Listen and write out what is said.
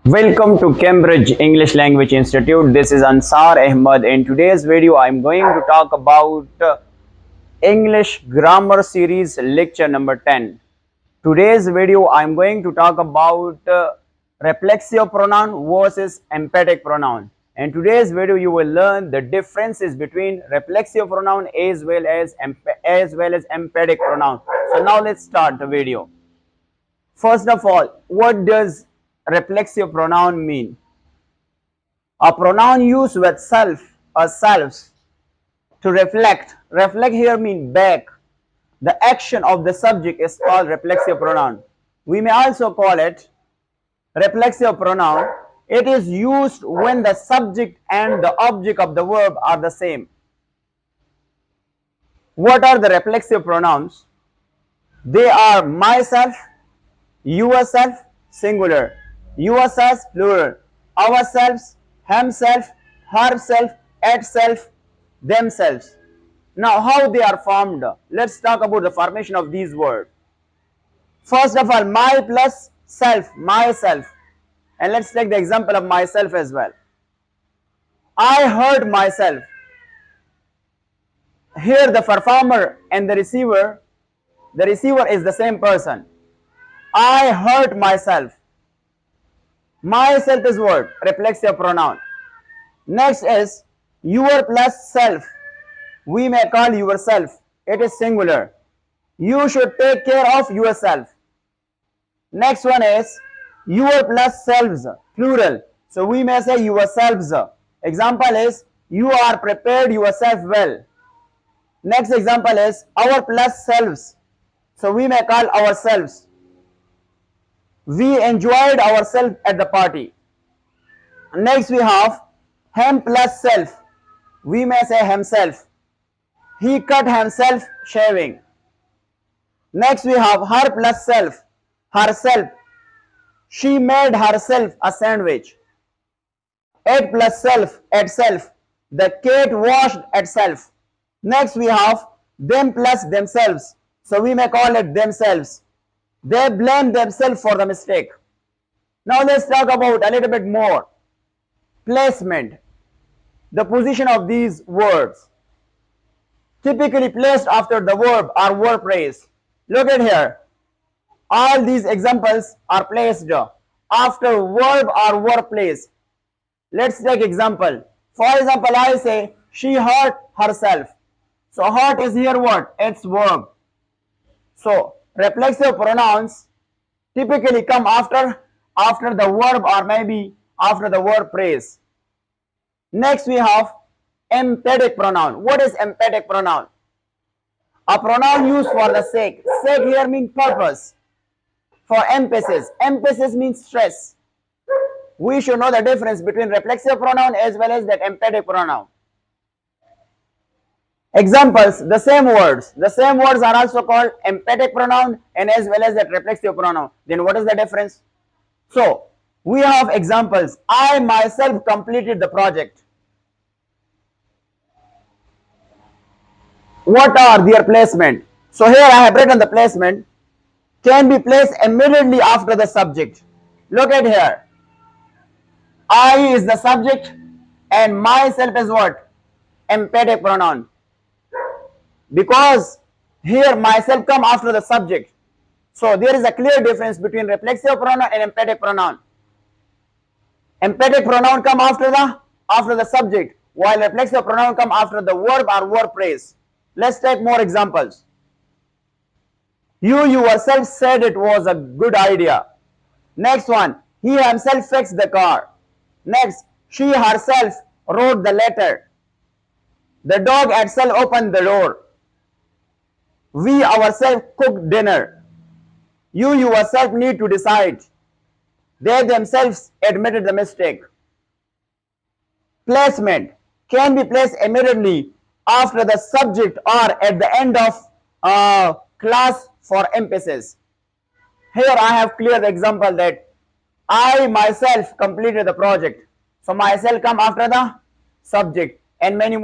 Welcome to Cambridge English Language Institute. This is Ansar Ahmad. In today's video, I'm going to talk about English Grammar Series lecture number 10. Today's video, I'm going to talk about reflexive pronoun versus emphatic pronoun. In today's video, you will learn the differences between reflexive pronoun as well as emphatic pronoun. So now let's start the video. First of all, what does reflexive pronoun mean? A pronoun used with self or selves to reflect. Reflect here means back. The action of the subject is called reflexive pronoun. We may also call it reflexive pronoun. It is used when the subject and the object of the verb are the same. What are the reflexive pronouns? They are myself, yourself, singular, yourselves, plural, ourselves, himself, herself, itself, themselves. Now, how they are formed? Let's talk about the formation of these words. First of all, my plus self, myself. And let's take the example of myself as well. I heard myself. Here the performer and the receiver is the same person. I hurt myself. Myself is what? Reflexive pronoun. Next is your plus self. We may call yourself. It is singular. You should take care of yourself. Next one is your plus selves, plural. So we may say yourselves. Example is you are prepared yourself well. Next example is our plus selves. So we may call ourselves. We enjoyed ourselves at the party. Next we have him plus self. We may say himself. He cut himself shaving. Next we have her plus self. Herself. She made herself a sandwich. It plus self, itself. The cat washed itself. Next we have them plus themselves. So we may call it themselves. They blame themselves for the mistake. Now let's talk about a little bit more. Placement. The position of these words. Typically placed after the verb or verb phrase. Look at here. All these examples are placed after verb or verb phrase. Let's take example. For example, I say she hurt herself. So hurt is here what? It's verb. So reflexive pronouns typically come after the verb or maybe after the verb phrase. Next we have emphatic pronoun. What is emphatic pronoun? A pronoun used for the sake. Sake here means purpose. For emphasis. Emphasis means stress. We should know the difference between reflexive pronoun as well as that emphatic pronoun. Examples, the same words. The same words are also called emphatic pronoun and as well as that reflexive pronoun. Then what is the difference? So, we have examples. I myself completed the project. What are their placement? So here I have written the placement. Can be placed immediately after the subject. Look at here. I is the subject and myself is what? Emphatic pronoun. Because here myself come after the subject. So there is a clear difference between reflexive pronoun and emphatic pronoun. Emphatic pronoun come after the subject, while reflexive pronoun come after the verb or verb phrase. Let's take more examples. You yourself said it was a good idea. Next one, he himself fixed the car. Next, she herself wrote the letter. The dog itself opened the door. We ourselves cooked dinner. You yourself need to decide. They themselves admitted the mistake. Placement can be placed immediately after the subject or at the end of class for emphasis. Here I have clear the example that I myself completed the project. So myself come after the subject and many more.